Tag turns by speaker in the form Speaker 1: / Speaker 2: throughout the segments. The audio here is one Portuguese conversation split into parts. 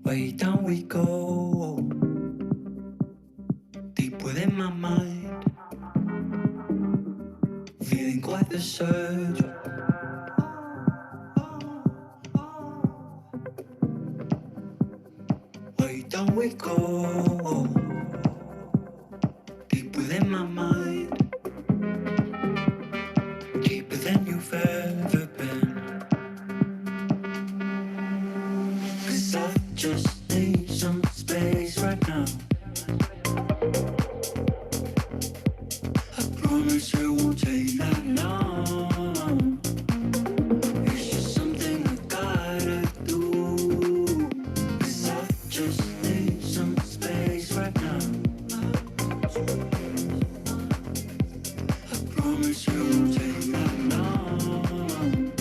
Speaker 1: Way down we go, deep within my mind, feeling quite the surge. Way down we go, deep within my mind, deeper than you've ever been. 'Cause I just need some space right now. I promise it won't take that long. It's just something I gotta do. 'Cause I just need some space right now. I promise it won't take that long.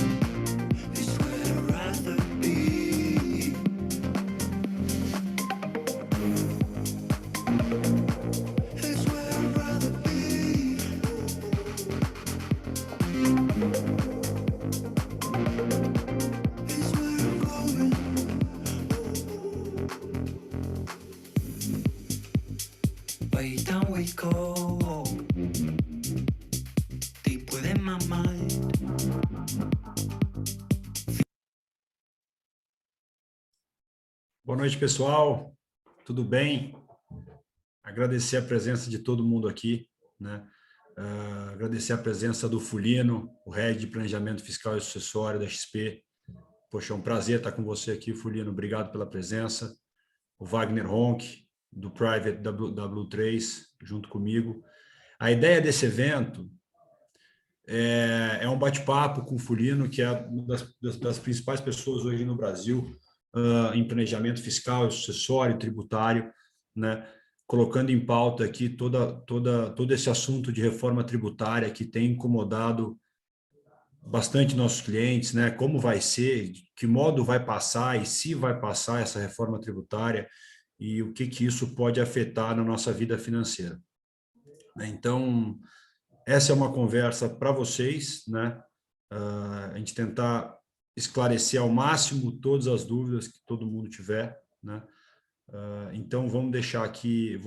Speaker 1: It's where I'd rather be. It's where I'd rather be. It's where I'm going. Way down we go, deep within my mind.
Speaker 2: Boa noite, pessoal. Tudo bem? Agradecer a presença de todo mundo aqui, né? Agradecer a presença do Fulino, o Head de Planejamento Fiscal e Sucessório da XP. Poxa, é um prazer estar com você aqui, Fulino. Obrigado pela presença. O Wagner Ronk, do Private W3, junto comigo. A ideia desse evento é um bate-papo com o Fulino, que é uma das principais pessoas hoje no Brasil em planejamento fiscal, sucessório, tributário, né? Colocando em pauta aqui todo esse assunto de reforma tributária que tem incomodado bastante nossos clientes, né? Como vai ser, de que modo vai passar e se vai passar essa reforma tributária e o que isso pode afetar na nossa vida financeira. Então, essa é uma conversa para vocês, né? A gente tentar esclarecer ao máximo todas as dúvidas que todo mundo tiver, né? Então, vamos deixar aqui,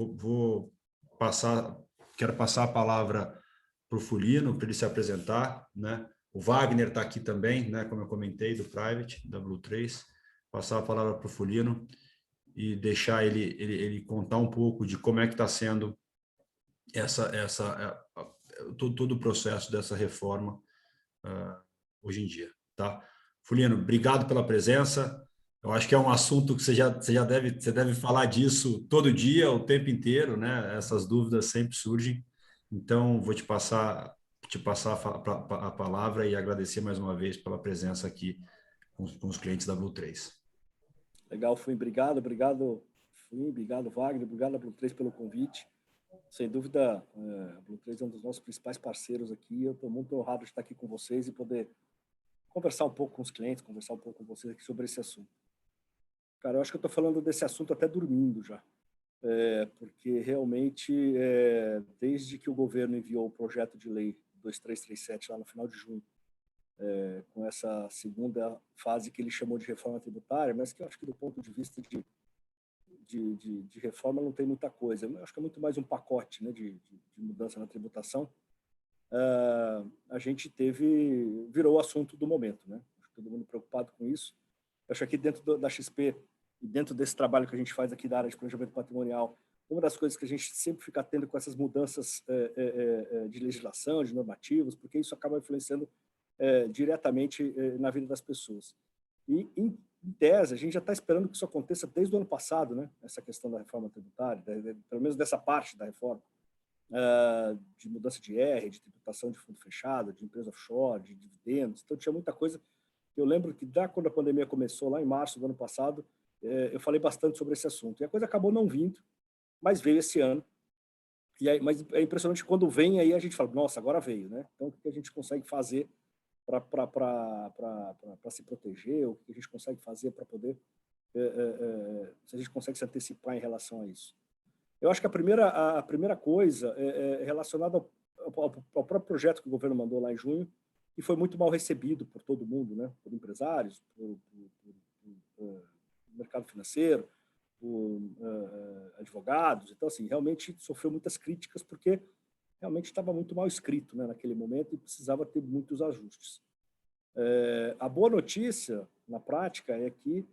Speaker 2: quero passar a palavra para o Fulino, para ele se apresentar, né? O Wagner está aqui também, né? Como eu comentei, do Private, W3, passar a palavra para o Fulino e deixar ele contar um pouco de como é que está sendo todo o processo dessa reforma hoje em dia, tá? Fulino, obrigado pela presença. Eu acho que é um assunto que você deve falar disso todo dia, o tempo inteiro, né? Essas dúvidas sempre surgem. Então, vou te passar a palavra e agradecer mais uma vez pela presença aqui com os clientes da Blue3.
Speaker 3: Legal, Fui. Obrigado, Fui. Obrigado, Wagner. Obrigado, Blue3, pelo convite. Sem dúvida, a Blue3 é um dos nossos principais parceiros aqui. Eu estou muito honrado de estar aqui com vocês e poder conversar um pouco com os clientes, conversar um pouco com vocês aqui sobre esse assunto. Cara, eu acho que eu estou falando desse assunto até dormindo já, porque realmente, desde que o governo enviou o projeto de lei 2337 lá no final de junho, com essa segunda fase que ele chamou de reforma tributária, mas que eu acho que do ponto de vista de reforma não tem muita coisa. Eu acho que é muito mais um pacote, né, de mudança na tributação. A gente virou o assunto do momento, né? Todo mundo preocupado com isso. Eu acho que dentro da XP e dentro desse trabalho que a gente faz aqui da área de planejamento patrimonial, uma das coisas que a gente sempre fica atento com essas mudanças de legislação, de normativos, porque isso acaba influenciando diretamente na vida das pessoas. E, em tese, a gente já está esperando que isso aconteça desde o ano passado, né? Essa questão da reforma tributária, pelo menos dessa parte da reforma, de mudança de IR, de tributação de fundo fechado, de empresa offshore, de dividendos. Então, tinha muita coisa. Eu lembro que, quando a pandemia começou, lá em março do ano passado, eu falei bastante sobre esse assunto. E a coisa acabou não vindo, mas veio esse ano. E aí, mas é impressionante que quando vem, aí a gente fala, nossa, agora veio, né? Então, o que a gente consegue fazer para se proteger, o que a gente consegue fazer para poder, se a gente consegue se antecipar em relação a isso. Eu acho que a primeira coisa é relacionada ao próprio projeto que o governo mandou lá em junho, e foi muito mal recebido por todo mundo, né? Por empresários, por mercado financeiro, por advogados. Então, assim, realmente sofreu muitas críticas, porque realmente estava muito mal escrito, né, naquele momento, e precisava ter muitos ajustes. A boa notícia, na prática, é que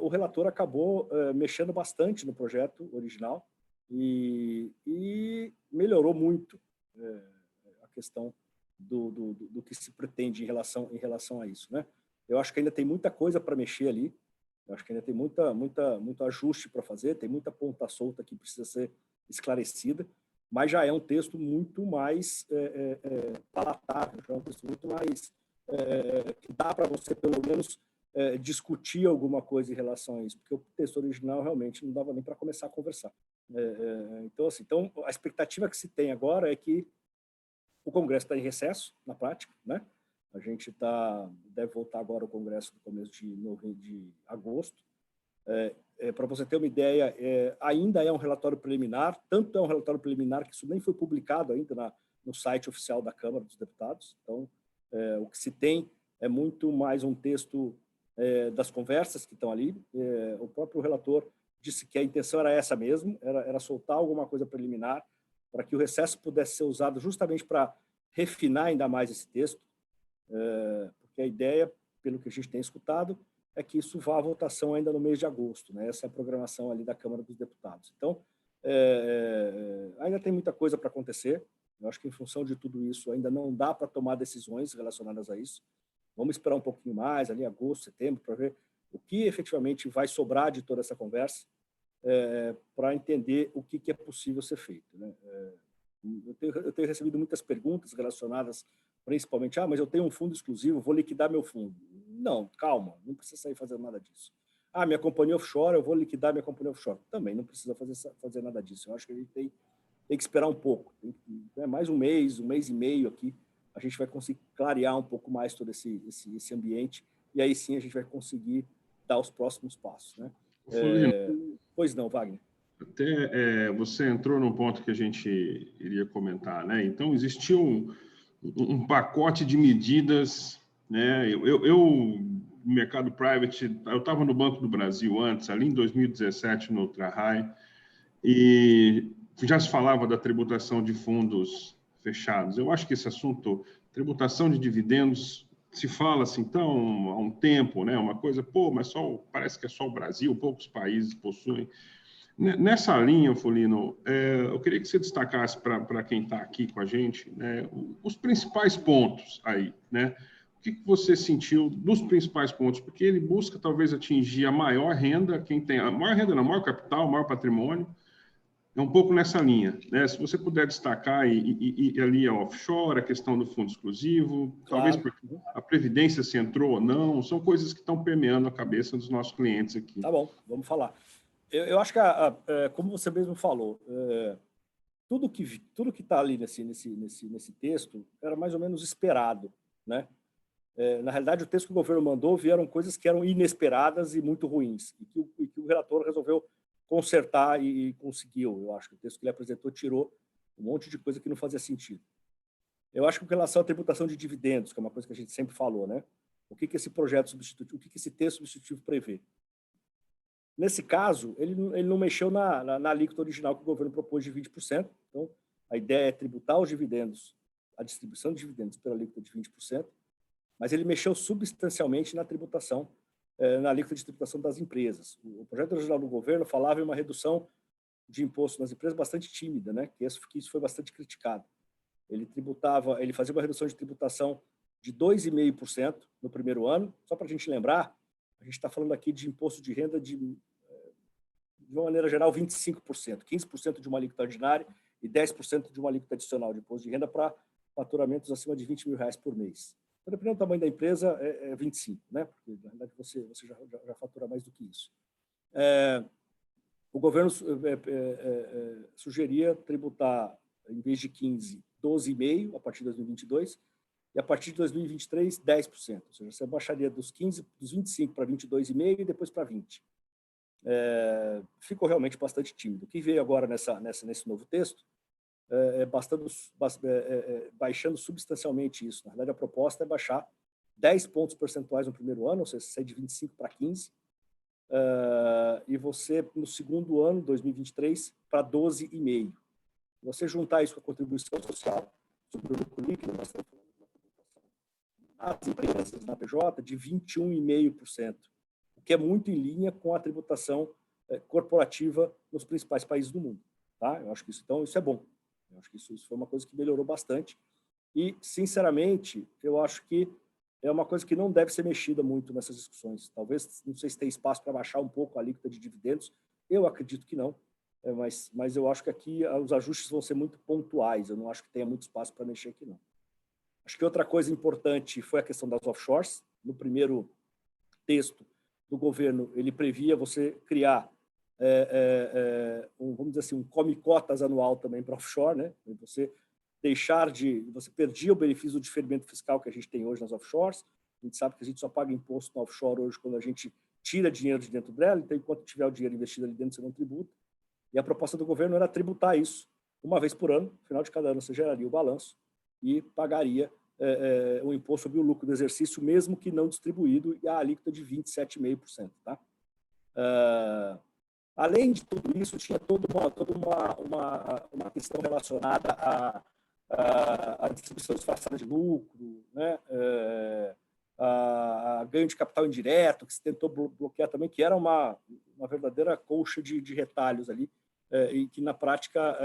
Speaker 3: o relator acabou mexendo bastante no projeto original e melhorou muito a questão do que se pretende em relação a isso, né? Eu acho que ainda tem muita coisa para mexer ali, eu acho que ainda tem muito ajuste para fazer, tem muita ponta solta que precisa ser esclarecida, mas já é um texto muito mais palatável, já é um texto muito mais que dá para você, pelo menos, discutir alguma coisa em relação a isso, porque o texto original realmente não dava nem para começar a conversar. Então, assim, a expectativa que se tem agora é que o Congresso está em recesso, na prática, né? A gente deve voltar agora ao Congresso no começo de agosto. Para você ter uma ideia, ainda é um relatório preliminar, tanto é um relatório preliminar que isso nem foi publicado ainda no site oficial da Câmara dos Deputados. Então, o que se tem é muito mais um texto das conversas que estão ali. O próprio relator disse que a intenção era essa mesmo, era soltar alguma coisa preliminar, para que o recesso pudesse ser usado justamente para refinar ainda mais esse texto, porque a ideia, pelo que a gente tem escutado, é que isso vá à votação ainda no mês de agosto, né? Essa é a programação ali da Câmara dos Deputados. Então, ainda tem muita coisa para acontecer. Eu acho que, em função de tudo isso, ainda não dá para tomar decisões relacionadas a isso. Vamos esperar um pouquinho mais, ali agosto, setembro, para ver o que efetivamente vai sobrar de toda essa conversa, para entender o que é possível ser feito, né? Eu tenho recebido muitas perguntas relacionadas, principalmente, mas eu tenho um fundo exclusivo, vou liquidar meu fundo. Não, calma, não precisa sair fazendo nada disso. Minha companhia offshore, eu vou liquidar minha companhia offshore. Também não precisa fazer nada disso. Eu acho que a gente tem que esperar um pouco. Mais um mês e meio aqui, a gente vai conseguir clarear um pouco mais todo esse ambiente, e aí sim a gente vai conseguir dar os próximos passos, né? Pois não, Wagner.
Speaker 4: Até você entrou num ponto que a gente iria comentar, né? Então, existiu um pacote de medidas, né? Eu no mercado private, eu estava no Banco do Brasil antes, ali em 2017, no Ultra-High, e já se falava da tributação de fundos fechados. Eu acho que esse assunto, tributação de dividendos, se fala assim, então, há um tempo, né? Uma coisa, mas parece que é só o Brasil, poucos países possuem. Nessa linha, Fulino, eu queria que você destacasse para quem está aqui com a gente, né, os principais pontos aí, né? O que você sentiu dos principais pontos? Porque ele busca talvez atingir a maior renda, quem tem a maior renda, não, maior capital, maior patrimônio, é um pouco nessa linha, né? Se você puder destacar e ali a offshore, a questão do fundo exclusivo, talvez porque a previdência se entrou ou não, são coisas que estão permeando a cabeça dos nossos clientes aqui.
Speaker 3: Tá bom, vamos falar. Eu acho que, como você mesmo falou, tudo que está ali nesse texto era mais ou menos esperado, né? Na realidade, o texto que o governo mandou vieram coisas que eram inesperadas e muito ruins, e que o relator resolveu consertar e conseguiu. Eu acho que o texto que ele apresentou tirou um monte de coisa que não fazia sentido. Eu acho que, com relação à tributação de dividendos, que é uma coisa que a gente sempre falou, né? O que esse projeto substitutivo, o que esse texto substitutivo prevê? Nesse caso, ele não mexeu na alíquota original que o governo propôs de 20%. Então, a ideia é tributar os dividendos, a distribuição de dividendos pela alíquota de 20%, mas ele mexeu substancialmente na tributação, na alíquota de tributação das empresas. O projeto original do governo falava em uma redução de imposto nas empresas bastante tímida, né? Que isso foi bastante criticado. Ele fazia uma redução de tributação de 2,5% no primeiro ano. Só para a gente lembrar, a gente está falando aqui de imposto de renda de uma maneira geral, 25%, 15% de uma alíquota ordinária e 10% de uma alíquota adicional de imposto de renda para faturamentos acima de R$20 mil por mês. Então, dependendo do tamanho da empresa, é 25%, né? Porque, na verdade, você já fatura mais do que isso. O governo sugeria tributar, em vez de 15%, 12,5% a partir de 2022, e a partir de 2023, 10%. Ou seja, você baixaria dos 25 para 22,5% e depois para 20%. Ficou realmente bastante tímido. O que veio agora nesse novo texto baixando substancialmente isso. Na verdade, a proposta é baixar 10 pontos percentuais no primeiro ano, ou seja, sair de 25 para 15%, e você, no segundo ano, 2023, para 12,5%. Você juntar isso com a contribuição social sobre o lucro líquido, nós estamos falando as empresas na PJ de 21,5%, o que é muito em linha com a tributação corporativa nos principais países do mundo. Tá? Eu acho que isso é bom. Eu acho que isso foi uma coisa que melhorou bastante. E, sinceramente, eu acho que é uma coisa que não deve ser mexida muito nessas discussões. Talvez, não sei se tem espaço para baixar um pouco a alíquota de dividendos. Eu acredito que não. Mas eu acho que aqui os ajustes vão ser muito pontuais. Eu não acho que tenha muito espaço para mexer aqui, não. Acho que outra coisa importante foi a questão das offshores. No primeiro texto do governo, ele previa você criar, vamos dizer assim, um come-cotas anual também para offshore, né? Você perdia o benefício do diferimento fiscal que a gente tem hoje nas offshores. A gente sabe que a gente só paga imposto na offshore hoje quando a gente tira dinheiro de dentro dela, então enquanto tiver o dinheiro investido ali dentro, você não tributa. E a proposta do governo era tributar isso uma vez por ano. No final de cada ano, você geraria o balanço e pagaria o imposto sobre o lucro do exercício, mesmo que não distribuído, e a alíquota de 27,5%. Tá? Além de tudo isso, tinha toda uma questão relacionada à distribuição disfarçada de lucro, né? A ganho de capital indireto, que se tentou bloquear também, que era uma verdadeira colcha de retalhos ali, e que na prática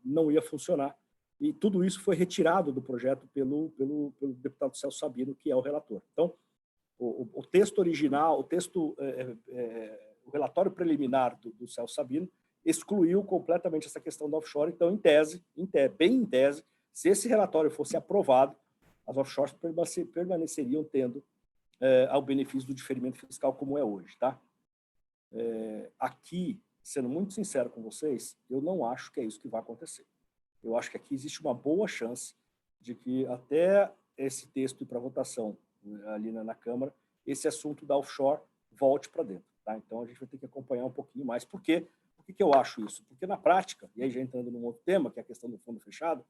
Speaker 3: não ia funcionar. E tudo isso foi retirado do projeto pelo deputado Celso Sabino, que é o relator. Então, o texto original, o relatório preliminar do Celso Sabino excluiu completamente essa questão da offshore. Então, bem em tese, se esse relatório fosse aprovado, as offshores permaneceriam tendo ao benefício do diferimento fiscal como é hoje. Tá? Aqui, sendo muito sincero com vocês, eu não acho que é isso que vai acontecer. Eu acho que aqui existe uma boa chance de que até esse texto ir para votação ali na Câmara, esse assunto da offshore volte para dentro. Tá? Então, a gente vai ter que acompanhar um pouquinho mais. Por quê? Por que eu acho isso? Porque, na prática, e aí já entrando num outro tema, que é a questão do fundo fechado,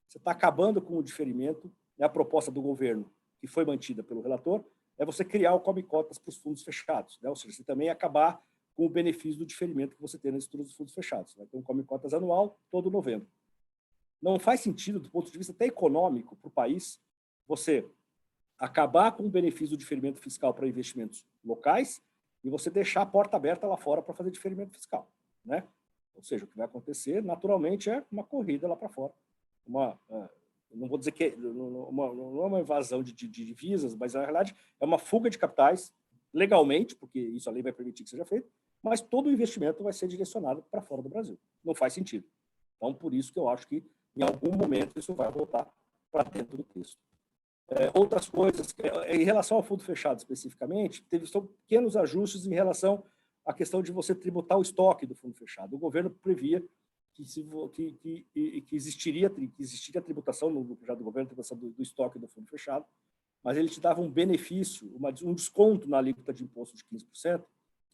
Speaker 3: você está acabando com o diferimento. A proposta do governo, que foi mantida pelo relator, é você criar o come-cotas para os fundos fechados. Né? Ou seja, você também acabar com o benefício do diferimento que você tem na estrutura dos fundos fechados. Vai ter um come-cotas anual todo novembro. Não faz sentido, do ponto de vista até econômico, para o país, você acabar com o benefício do diferimento fiscal para investimentos locais e você deixar a porta aberta lá fora para fazer diferimento fiscal. Né? Ou seja, o que vai acontecer, naturalmente, é uma corrida lá para fora. Não vou dizer que não é uma evasão de divisas, mas, na realidade, é uma fuga de capitais, legalmente, porque isso a lei vai permitir que seja feito, mas todo o investimento vai ser direcionado para fora do Brasil. Não faz sentido. Então, por isso que eu acho que, em algum momento, isso vai voltar para dentro do texto. Outras coisas, em relação ao fundo fechado especificamente, teve pequenos ajustes em relação à questão de você tributar o estoque do fundo fechado. O governo previa que existiria a tributação no projeto do governo, a tributação do estoque do fundo fechado, mas ele te dava um benefício, um desconto na alíquota de imposto de 15%,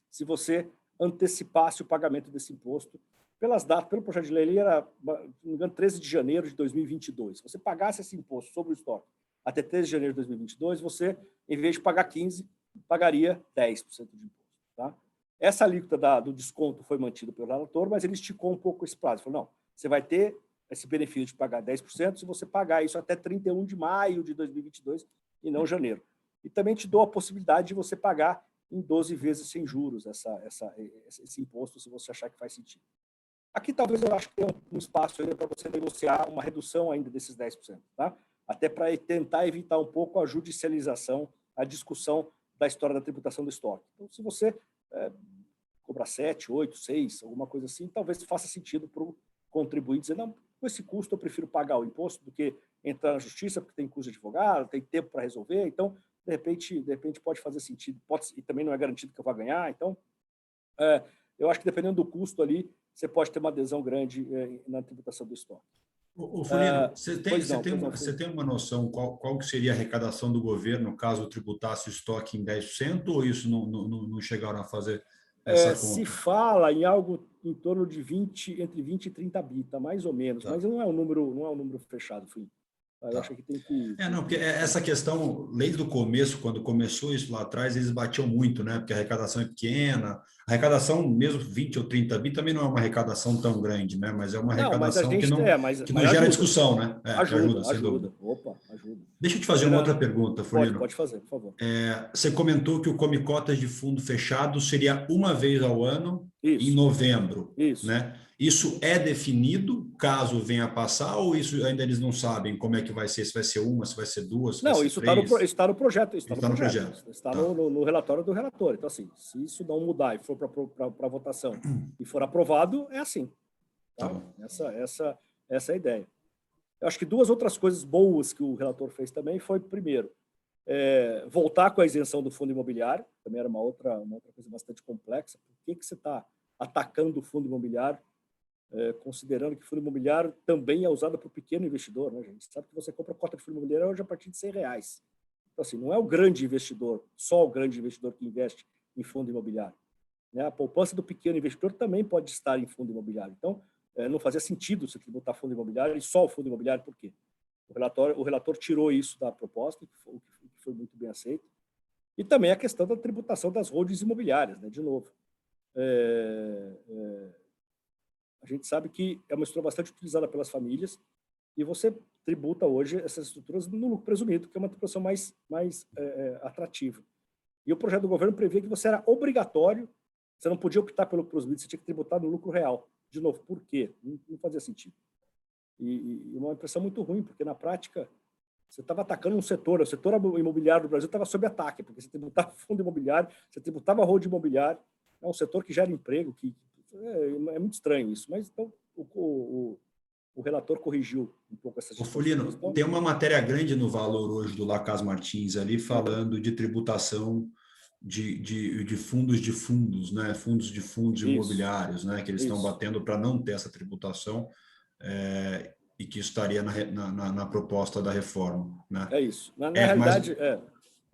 Speaker 3: se você antecipasse o pagamento desse imposto pelas datas. Pelo projeto de lei, ele era, não me engano, 13 de janeiro de 2022. Se você pagasse esse imposto sobre o estoque até 13 de janeiro de 2022, você, em vez de pagar 15%, pagaria 10% de imposto. Tá? Essa alíquota do desconto foi mantida pelo relator, mas ele esticou um pouco esse prazo. Ele falou, não, você vai ter esse benefício de pagar 10% se você pagar isso até 31 de maio de 2022 e não janeiro. E também te dou a possibilidade de você pagar em 12 vezes sem juros esse imposto, se você achar que faz sentido. Aqui talvez eu acho que tem um espaço ainda para você negociar uma redução ainda desses 10%, tá? Até para tentar evitar um pouco a judicialização, a discussão da história da tributação do estoque. Então, se você cobrar 7, 8, 6, alguma coisa assim, talvez faça sentido para o contribuinte dizer, não, com esse custo eu prefiro pagar o imposto do que entrar na justiça, porque tem custo de advogado, tem tempo para resolver, então, de repente pode fazer sentido, e também não é garantido que eu vá ganhar, então, eu acho que dependendo do custo ali, você pode ter uma adesão grande na tributação do estoque.
Speaker 2: Fulino,
Speaker 3: Pois não, pois não,
Speaker 2: você tem uma noção qual que seria a arrecadação do governo caso tributasse o estoque em 10%, ou isso não chegaram a fazer essa
Speaker 3: Se
Speaker 2: conta?
Speaker 3: fala em algo em torno de 20, entre 20 e 30 bi, tá mais ou menos,
Speaker 2: Tá,
Speaker 3: mas não é um número fechado, fim. Eu
Speaker 2: tá.
Speaker 3: acho que tem que.
Speaker 2: Não, porque essa questão, desde o começo, quando começou isso lá atrás, eles batiam muito, né? Porque a arrecadação é pequena. A arrecadação, mesmo 20 ou 30 bi, também não é uma arrecadação tão grande, né? Mas é uma
Speaker 3: Não, mas a
Speaker 2: arrecadação
Speaker 3: gente
Speaker 2: que
Speaker 3: mas
Speaker 2: não gera
Speaker 3: ajuda.
Speaker 2: discussão, né? Que ajuda, sem dúvida.
Speaker 3: Ajuda. Opa, ajuda.
Speaker 2: Deixa eu te fazer uma
Speaker 3: Era,
Speaker 2: outra pergunta, Fulino.
Speaker 3: pode fazer, por favor.
Speaker 2: Você comentou que o Come Cotas de fundo fechado seria uma vez ao ano, em
Speaker 3: Isso,
Speaker 2: novembro,
Speaker 3: isso.
Speaker 2: né? Isso é definido caso venha a passar, ou isso ainda eles não sabem como é que vai ser? Se vai ser uma, se vai ser duas, se vai
Speaker 3: Não,
Speaker 2: ser
Speaker 3: isso está no,
Speaker 2: três?
Speaker 3: está no projeto,
Speaker 2: Isso está no projeto.
Speaker 3: está
Speaker 2: Tá,
Speaker 3: no relatório do relator. Então, assim, se isso não mudar e for para votação e for aprovado, é assim.
Speaker 2: tá
Speaker 3: Tá?
Speaker 2: bom.
Speaker 3: Essa é a ideia. Eu acho que duas outras coisas boas que o relator fez também foi, primeiro, voltar com a isenção do fundo imobiliário, também era uma outra coisa bastante complexa. Por que você está atacando o fundo imobiliário, considerando que o fundo imobiliário também é usado para o pequeno investidor, né, gente? Sabe que você compra cota de fundo imobiliário hoje a partir de R$100. Então, assim, não é o grande investidor, só o grande investidor que investe em fundo imobiliário, né? A poupança do pequeno investidor também pode estar em fundo imobiliário. Então, não fazia sentido você tributar fundo imobiliário e só o fundo imobiliário, por quê? O relator tirou isso da proposta, o que foi muito bem aceito. E também a questão da tributação das holdings imobiliárias, né? De novo. A gente sabe que é uma estrutura bastante utilizada pelas famílias e você tributa hoje essas estruturas no lucro presumido, que é uma tributação mais atrativa. E o projeto do governo previa que você era obrigatório, você não podia optar pelo presumido, você tinha que tributar no lucro real. De novo, por quê? Não fazia sentido. E uma impressão muito ruim, porque na prática você estava atacando um setor, o setor imobiliário do Brasil estava sob ataque, porque você tributava fundo imobiliário, você tributava hold imobiliário, é um setor que gera emprego, é muito estranho isso, mas então o relator corrigiu um pouco essas distorções.
Speaker 2: Fulino,
Speaker 3: Então,
Speaker 2: tem uma matéria grande no Valor hoje do Lacas Martins ali falando de tributação de fundos, né? Fundos de fundos imobiliários, né? Que eles estão batendo para não ter essa tributação, e que isso estaria na proposta da reforma, né?
Speaker 3: É isso. Na realidade,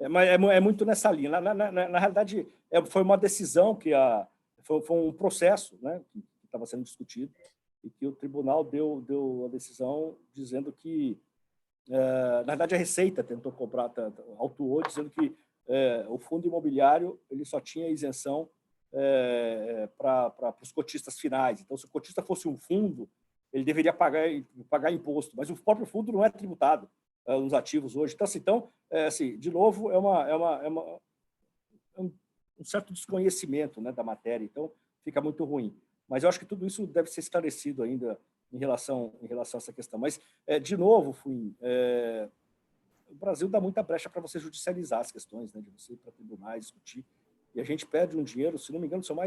Speaker 2: mas...
Speaker 3: é muito nessa linha. Na realidade, foi uma decisão foi um processo, né, que estava sendo discutido e que o tribunal deu a decisão dizendo que, na verdade, a Receita tentou autuou dizendo que o fundo imobiliário ele só tinha isenção para os cotistas finais. Então, se o cotista fosse um fundo, ele deveria pagar imposto, mas o próprio fundo não é tributado nos ativos hoje. Então, assim, de novo, um certo desconhecimento, né, da matéria, então fica muito ruim. Mas eu acho que tudo isso deve ser esclarecido ainda em relação a essa questão. Mas, de novo, o Brasil dá muita brecha para você judicializar as questões, né, de você ir para tribunais, discutir, e a gente perde um dinheiro, se não me engano, são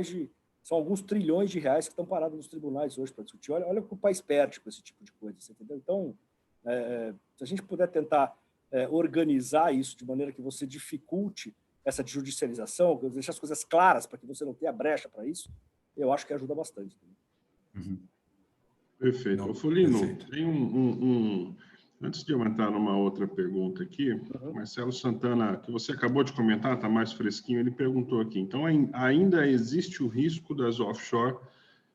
Speaker 3: alguns trilhões de reais que estão parados nos tribunais hoje para discutir. Olha o que o país perde com esse tipo de coisa, você entendeu? Então, se a gente puder tentar organizar isso de maneira que você dificulte essa judicialização, deixar as coisas claras para que você não tenha brecha para isso, eu acho que ajuda bastante.
Speaker 2: Uhum.
Speaker 4: Perfeito.
Speaker 2: Não,
Speaker 4: Fulino,
Speaker 2: perfeito.
Speaker 4: Tem antes de eu entrar numa outra pergunta aqui, Marcelo Santana, que você acabou de comentar, está mais fresquinho, ele perguntou aqui, então ainda existe o risco das offshore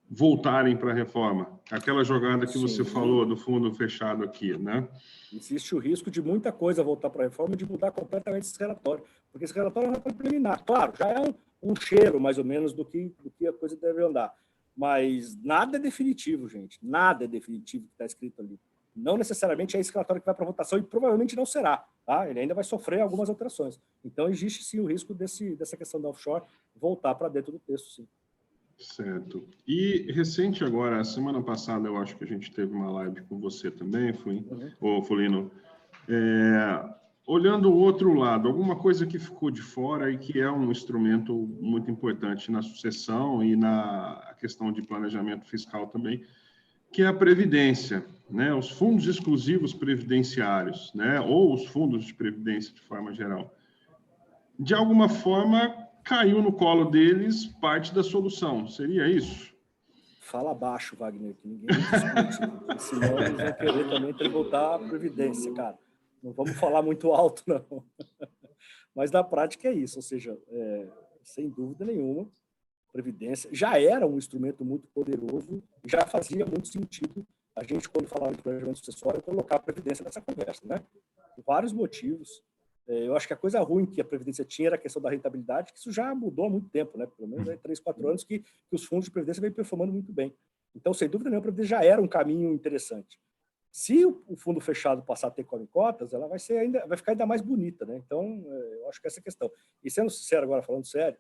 Speaker 4: voltarem para a reforma? Aquela jogada que você falou do fundo fechado aqui, né?
Speaker 3: Existe o risco de muita coisa voltar para a reforma e de mudar completamente esse relatório, porque esse relatório é um relatório preliminar. Claro, já é um cheiro, mais ou menos, do que a coisa deve andar. Mas nada é definitivo, gente. Nada é definitivo que está escrito ali. Não necessariamente é esse relatório que vai para votação e provavelmente não será. Tá? Ele ainda vai sofrer algumas alterações. Então, existe sim o risco dessa questão da offshore voltar para dentro do texto, sim.
Speaker 4: Certo. E recente agora, semana passada, eu acho que a gente teve uma live com você também, Fulino. Olhando o outro lado, alguma coisa que ficou de fora e que é um instrumento muito importante na sucessão e na questão de planejamento fiscal também, que é a Previdência, né? Os fundos exclusivos previdenciários, né? Ou os fundos de previdência de forma geral. De alguma forma, caiu no colo deles parte da solução. Seria isso?
Speaker 3: Fala baixo, Wagner, que ninguém discute, porque senão eles vão querer também tributar a Previdência, cara. Não vamos falar muito alto, não. Mas na prática é isso, ou seja, sem dúvida nenhuma, a Previdência já era um instrumento muito poderoso, já fazia muito sentido a gente, quando falava de planejamento sucessório, colocar a Previdência nessa conversa, né? Por vários motivos. Eu acho que a coisa ruim que a Previdência tinha era a questão da rentabilidade, que isso já mudou há muito tempo, né? Pelo menos aí 3, 4 anos que os fundos de Previdência vêm performando muito bem. Então, sem dúvida nenhuma, a Previdência já era um caminho interessante. Se o fundo fechado passar a ter cotas, ela vai ficar ainda mais bonita, né? Então, eu acho que essa é a questão. E sendo sincero agora, falando sério,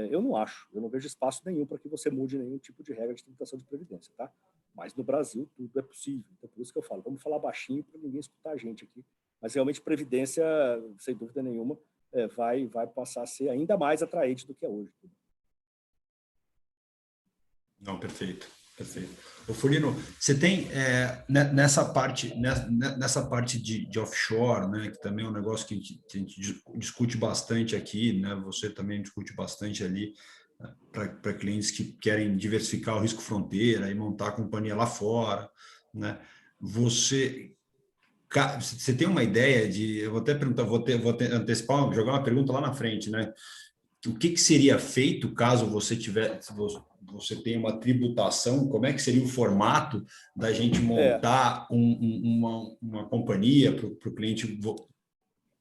Speaker 3: eu não vejo espaço nenhum para que você mude nenhum tipo de regra de tributação de Previdência, tá? Mas no Brasil tudo é possível. Então, por isso que eu falo, vamos falar baixinho para ninguém escutar a gente aqui. Mas realmente Previdência, sem dúvida nenhuma, vai passar a ser ainda mais atraente do que é hoje.
Speaker 2: Não, perfeito, perfeito. Ô, Fulino, você tem nessa parte de offshore, né, que também é um negócio que a gente discute bastante aqui, né, você também discute bastante ali, para clientes que querem diversificar o risco fronteira e montar a companhia lá fora, né? Você tem uma ideia de... Eu vou até perguntar, vou antecipar, jogar uma pergunta lá na frente, né? O que seria feito caso você tenha uma tributação? Como é que seria o formato da gente montar uma companhia para o cliente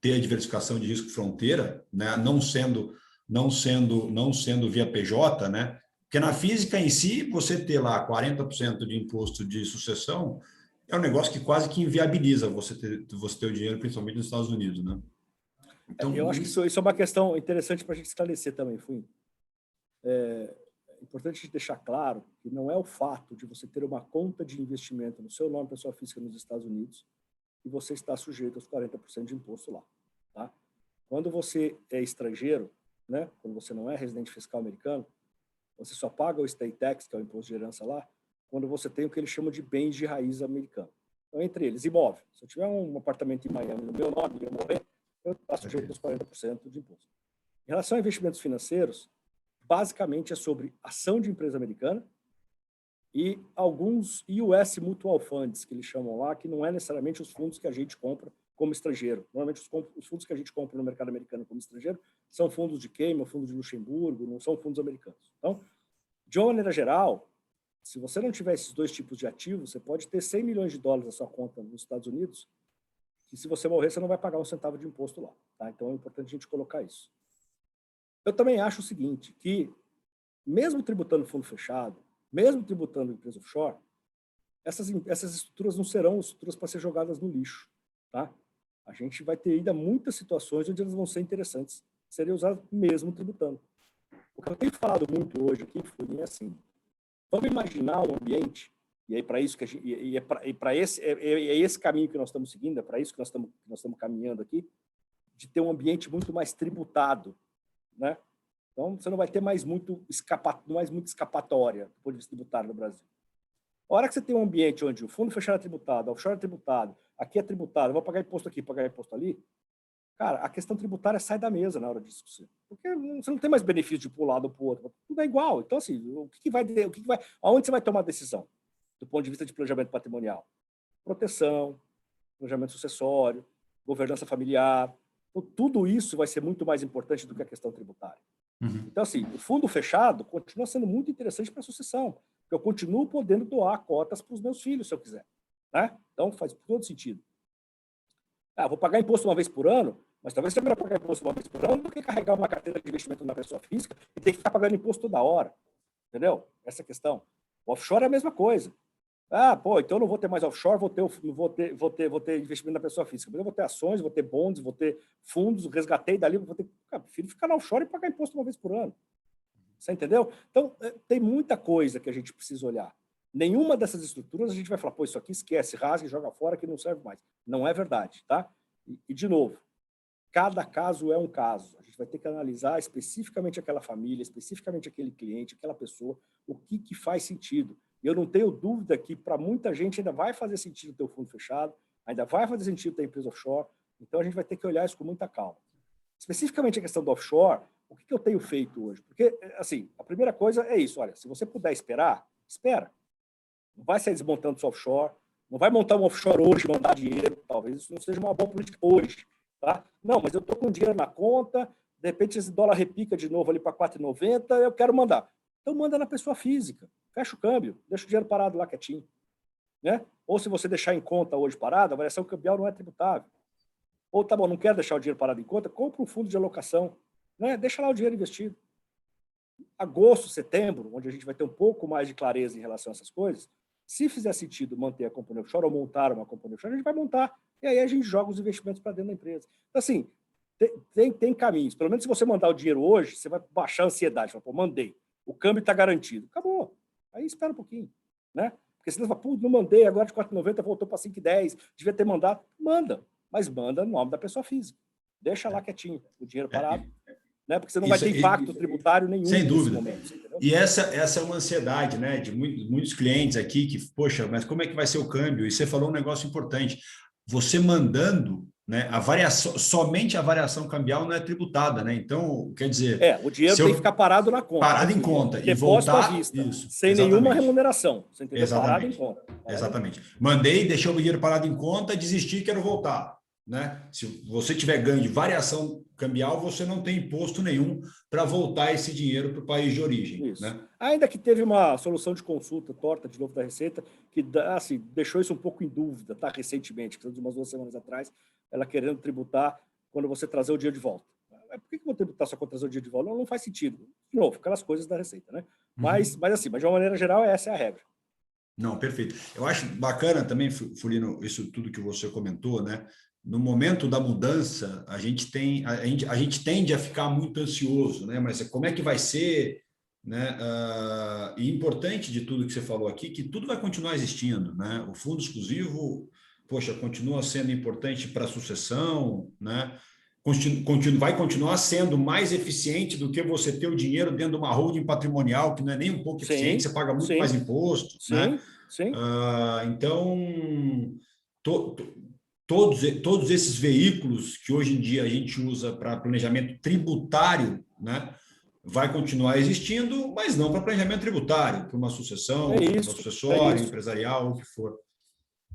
Speaker 2: ter a diversificação de risco fronteira, né? Não sendo via PJ, né? Porque na física em si, você ter lá 40% de imposto de sucessão é um negócio que quase que inviabiliza você ter o dinheiro, principalmente nos Estados Unidos, né? Então,
Speaker 3: eu acho que isso é uma questão interessante para a gente esclarecer também, Fui. É importante deixar claro que não é o fato de você ter uma conta de investimento no seu nome, pessoa física, nos Estados Unidos, que você está sujeito aos 40% de imposto lá. Tá? Quando você é estrangeiro, né, quando você não é residente fiscal americano, você só paga o estate tax, que é o imposto de herança lá, quando você tem o que eles chamam de bens de raiz americano. Então, entre eles, imóvel. Se eu tiver um apartamento em Miami no meu nome e eu morrer, eu estou sujeito aos 40% de imposto. Em relação a investimentos financeiros, basicamente é sobre ação de empresa americana e alguns US Mutual Funds, que eles chamam lá, que não é necessariamente os fundos que a gente compra como estrangeiro. Normalmente, os fundos que a gente compra no mercado americano como estrangeiro são fundos de Cayman, fundos de Luxemburgo, não são fundos americanos. Então, de uma maneira geral, se você não tiver esses dois tipos de ativos, você pode ter $100 milhões na sua conta nos Estados Unidos, que se você morrer, você não vai pagar um centavo de imposto lá. Tá? Então, é importante a gente colocar isso. Eu também acho o seguinte, que mesmo tributando fundo fechado, mesmo tributando empresa offshore, essas estruturas não serão estruturas para ser jogadas no lixo. Tá? A gente vai ter ainda muitas situações onde elas vão ser interessantes, serem usadas mesmo tributando. O que eu tenho falado muito hoje aqui é assim, vamos imaginar um ambiente, e aí para isso que é esse caminho que nós estamos seguindo, é para isso que nós estamos caminhando aqui, de ter um ambiente muito mais tributado, né? Então você não vai ter mais muito escapatória do ponto de vista tributário no Brasil. A hora que você tem um ambiente onde o fundo fechado é tributado, o offshore é tributado, aqui é tributado, eu vou pagar imposto aqui, pagar imposto ali, cara, a questão tributária sai da mesa na hora de discussão. Porque você não tem mais benefício de ir para um lado ou para o outro. Tudo é igual. Então, assim, aonde você vai tomar a decisão do ponto de vista de planejamento patrimonial? Proteção, planejamento sucessório, governança familiar. Então, tudo isso vai ser muito mais importante do que a questão tributária.
Speaker 2: Uhum.
Speaker 3: Então, assim, o fundo fechado continua sendo muito interessante para a sucessão, porque eu continuo podendo doar cotas para os meus filhos, se eu quiser. Né? Então, faz todo sentido. Vou pagar imposto uma vez por ano, mas talvez seja melhor pagar imposto uma vez por ano do que carregar uma carteira de investimento na pessoa física e ter que ficar pagando imposto toda hora. Entendeu? Essa é a questão. O offshore é a mesma coisa. Então eu não vou ter mais offshore, vou ter investimento na pessoa física. Mas eu vou ter ações, vou ter bonds, vou ter fundos, resgatei dali, vou ter... prefiro ficar na offshore e pagar imposto uma vez por ano. Você entendeu? Então, tem muita coisa que a gente precisa olhar. Nenhuma dessas estruturas a gente vai falar, isso aqui esquece, rasga e joga fora que não serve mais. Não é verdade, tá? E de novo, cada caso é um caso. A gente vai ter que analisar especificamente aquela família, especificamente aquele cliente, aquela pessoa, o que faz sentido. E eu não tenho dúvida que para muita gente ainda vai fazer sentido ter o fundo fechado, ainda vai fazer sentido ter a empresa offshore, então a gente vai ter que olhar isso com muita calma. Especificamente a questão do offshore, o que eu tenho feito hoje? Porque, assim, a primeira coisa é isso, olha, se você puder esperar, Espera. Não vai sair desmontando seu offshore, não vai montar um offshore hoje, mandar dinheiro, talvez isso não seja uma boa política hoje. Tá? Não, mas eu estou com dinheiro na conta, de repente esse dólar repica de novo ali para 4,90, eu quero mandar. Então manda na pessoa física, fecha o câmbio, deixa o dinheiro parado lá quietinho. Né? Ou se você deixar em conta hoje parado, a variação cambial não é tributável. Ou tá bom, não quer deixar o dinheiro parado em conta, compra um fundo de alocação, né? Deixa lá o dinheiro investido. Agosto, setembro, onde a gente vai ter um pouco mais de clareza em relação a essas coisas, se fizer sentido manter a companhia offshore ou montar uma companhia offshore, a gente vai montar. E aí a gente joga os investimentos para dentro da empresa. Então, assim, tem caminhos. Pelo menos se você mandar o dinheiro hoje, você vai baixar a ansiedade. Fala, pô, mandei. O câmbio está garantido. Acabou. Aí espera um pouquinho. Né? Porque senão você fala, pô, não mandei, agora de 4,90 voltou para 5,10. Devia ter mandado. Manda. Mas manda no nome da pessoa física. Deixa lá quietinho, o dinheiro parado. Né? Porque você não vai ter impacto tributário nenhum.
Speaker 2: Sem dúvida.
Speaker 3: Momento,
Speaker 2: e essa é uma ansiedade, né, de muitos clientes aqui que, poxa, mas como é que vai ser o câmbio? E você falou um negócio importante. Você mandando, né, a variação, somente a variação cambial não é tributada, né? Então, quer dizer...
Speaker 3: o dinheiro tem que ficar parado na conta.
Speaker 2: Parado em conta.
Speaker 3: E voltar à vista,
Speaker 2: isso,
Speaker 3: sem nenhuma remuneração. Você entendeu? Parado em conta.
Speaker 2: Exatamente. Mandei, deixei o dinheiro parado em conta, desisti, quero voltar. Né? Se você tiver ganho de variação cambial, você não tem imposto nenhum para voltar esse dinheiro para o país de origem.
Speaker 3: Isso.
Speaker 2: Né?
Speaker 3: Ainda que teve uma solução de consulta torta de novo da Receita, que assim, deixou isso um pouco em dúvida, tá? Recentemente, de umas 2 semanas atrás, ela querendo tributar quando você trazer o dinheiro de volta. Por que eu vou tributar só quando trazer o dinheiro de volta? Não faz sentido. De novo, aquelas coisas da Receita, né? Mas assim, mas de uma maneira geral, essa é a regra.
Speaker 2: Não, perfeito. Eu acho bacana também, Fulino, isso tudo que você comentou, né? No momento da mudança, a gente tende a ficar muito ansioso, né? Mas como é que vai ser, né? E importante de tudo que você falou aqui, que tudo vai continuar existindo, né? O fundo exclusivo, poxa, continua sendo importante para a sucessão, né? Vai continuar sendo mais eficiente do que você ter o dinheiro dentro de uma holding patrimonial, que não é nem um pouco eficiente, você paga muito mais imposto, né? Então, todos esses veículos que hoje em dia a gente usa para planejamento tributário, né, vai continuar existindo, mas não para planejamento tributário, para uma sucessão, uma sucessória, empresarial, o que for.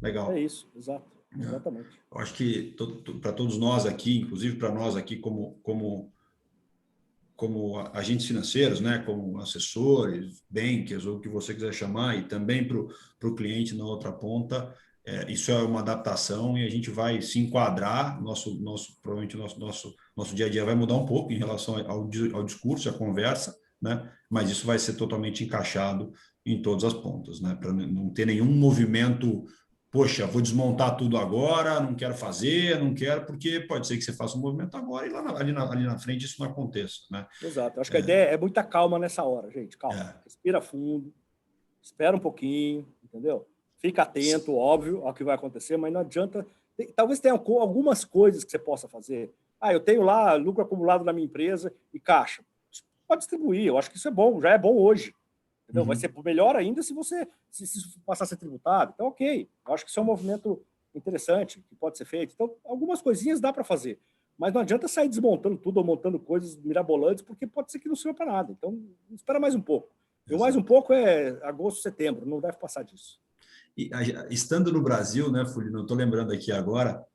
Speaker 2: Legal.
Speaker 3: É isso, exato. Exatamente.
Speaker 2: Eu acho que para todos nós aqui, inclusive para nós aqui como agentes financeiros, né, como assessores, bankers, ou o que você quiser chamar, e também para o cliente na outra ponta, isso é uma adaptação e a gente vai se enquadrar, provavelmente nosso dia a dia vai mudar um pouco em relação ao discurso, à conversa, né? Mas isso vai ser totalmente encaixado em todas as pontas, né? Para não ter nenhum movimento, poxa, vou desmontar tudo agora, não quero fazer, não quero, porque pode ser que você faça um movimento agora e ali na frente isso não aconteça, né?
Speaker 3: Exato. Acho que a ideia é muita calma nessa hora, gente. Calma. Respira fundo, espera um pouquinho, entendeu? Fica atento, óbvio, ao que vai acontecer, mas não adianta... Talvez tenha algumas coisas que você possa fazer. Eu tenho lá lucro acumulado na minha empresa e caixa. Pode distribuir, eu acho que isso é bom, já é bom hoje. Entendeu? Vai ser melhor ainda se você se passar a ser tributado. Então, ok. Eu acho que isso é um movimento interessante, que pode ser feito. Então, algumas coisinhas dá para fazer. Mas não adianta sair desmontando tudo ou montando coisas mirabolantes, porque pode ser que não sirva para nada. Então, espera mais um pouco. E o mais um pouco é agosto, setembro. Não deve passar disso.
Speaker 2: E, estando no Brasil, né, Fulino, eu estou lembrando aqui agora,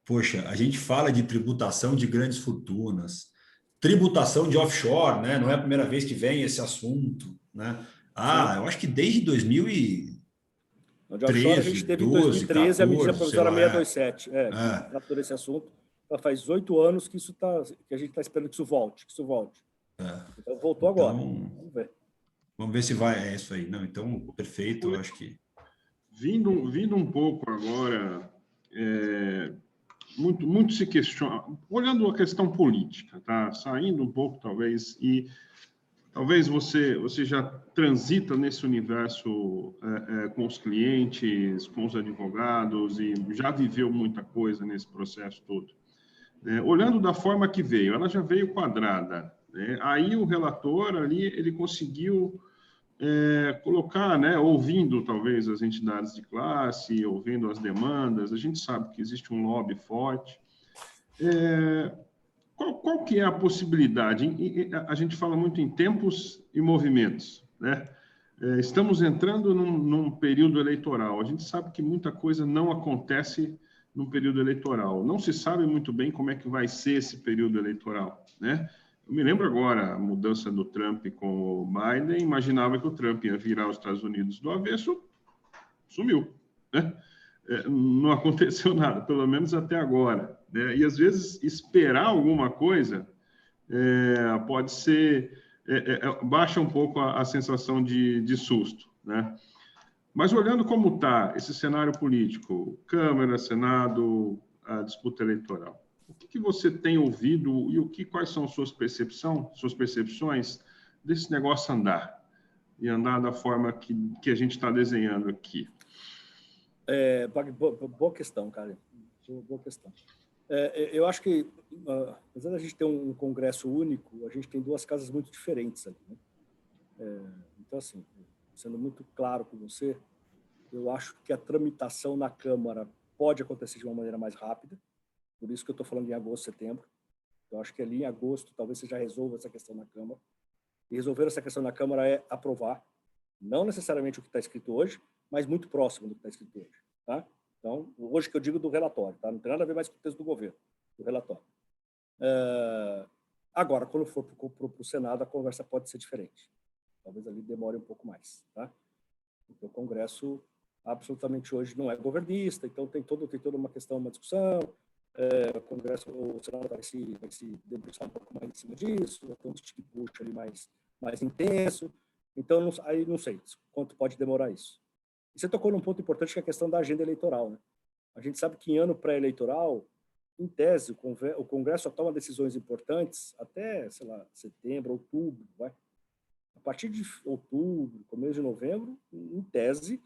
Speaker 2: poxa, a gente fala de tributação de grandes fortunas, tributação de offshore, né? Não é a primeira vez que vem esse assunto, né? Eu acho que desde 2013,
Speaker 3: de offshore a gente teve 12, em 2013 14, a medida provisória 627, tratou esse assunto. Faz 8 anos que que a gente está esperando que isso volte, Então voltou agora. Vamos ver.
Speaker 2: Vamos ver se vai, é isso aí. Não, então, perfeito, eu acho que...
Speaker 4: Vindo um pouco agora, muito se questiona, olhando a questão política, tá? Saindo um pouco, talvez, e talvez você já transita nesse universo com os clientes, com os advogados, e já viveu muita coisa nesse processo todo. Olhando da forma que veio, ela já veio quadrada, né? Aí o relator ali, ele conseguiu colocar, né, ouvindo talvez as entidades de classe, ouvindo as demandas, a gente sabe que existe um lobby forte. Qual que é a possibilidade? A gente fala muito em tempos e movimentos, né? estamos entrando num período eleitoral. A gente sabe que muita coisa não acontece num período eleitoral. Não se sabe muito bem como é que vai ser esse período eleitoral, né? Eu me lembro agora a mudança do Trump com o Biden, imaginava que o Trump ia virar os Estados Unidos do avesso, sumiu, né? Não aconteceu nada, pelo menos até agora, né? E às vezes esperar alguma coisa pode ser baixa um pouco a sensação de susto, né? Mas olhando como está esse cenário político, Câmara, Senado, a disputa eleitoral, o que você tem ouvido e quais são suas percepções desse negócio andar e andar da forma que a gente está desenhando aqui?
Speaker 3: Boa questão, cara. Boa questão. Eu acho que, apesar da gente ter um congresso único, a gente tem duas casas muito diferentes ali, né? Então, assim, sendo muito claro com você, eu acho que a tramitação na Câmara pode acontecer de uma maneira mais rápida, por isso que eu estou falando em agosto, setembro. Eu acho que ali em agosto talvez você já resolva essa questão na Câmara. E resolver essa questão na Câmara é aprovar, não necessariamente o que está escrito hoje, mas muito próximo do que está escrito hoje, tá? Então, hoje que eu digo do relatório, tá? Não tem nada a ver mais com o texto do governo, do relatório. Agora, quando for para o Senado, a conversa pode ser diferente. Talvez ali demore um pouco mais, tá? Porque o Congresso absolutamente hoje não é governista, então tem toda uma questão, uma discussão. O Congresso, o Senado vai se debruçar um pouco mais em cima disso, vai ter um push ali mais intenso. Então, aí não sei quanto pode demorar isso. E você tocou num ponto importante, que é a questão da agenda eleitoral, né? A gente sabe que em ano pré-eleitoral, em tese, o Congresso só toma decisões importantes até, sei lá, setembro, outubro, vai. A partir de outubro, começo de novembro, em tese,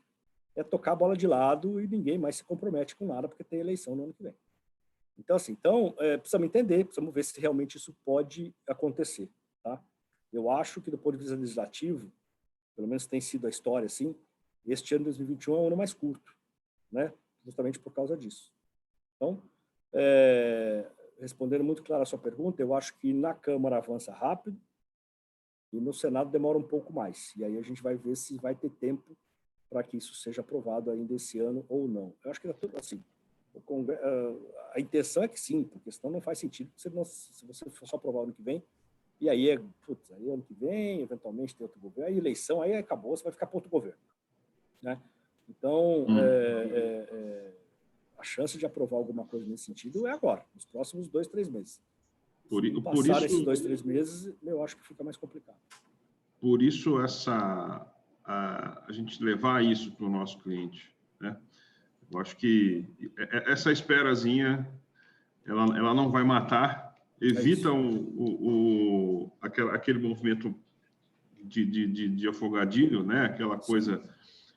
Speaker 3: é tocar a bola de lado e ninguém mais se compromete com nada, porque tem eleição no ano que vem. Então, assim, precisamos entender, precisamos ver se realmente isso pode acontecer, tá? Eu acho que, do ponto de vista legislativo, pelo menos tem sido a história, assim, este ano de 2021 é um ano mais curto, né? Justamente por causa disso. Então, respondendo muito claro a sua pergunta, eu acho que na Câmara avança rápido e no Senado demora um pouco mais. E aí a gente vai ver se vai ter tempo para que isso seja aprovado ainda esse ano ou não. Eu acho que assim, a intenção é que sim, porque senão não faz sentido se você for só aprovar o ano que vem, e aí aí ano que vem, eventualmente tem outro governo, aí eleição, aí acabou, você vai ficar para outro governo, né? Então, a chance de aprovar alguma coisa nesse sentido é agora, nos próximos 2, 3 meses. Se passar esses 2, 3 meses, eu acho que fica mais complicado.
Speaker 4: Por isso, a gente levar isso para o nosso cliente, né? Eu acho que essa esperazinha, ela não vai matar, evita aquele movimento de afogadilho, né? Aquela coisa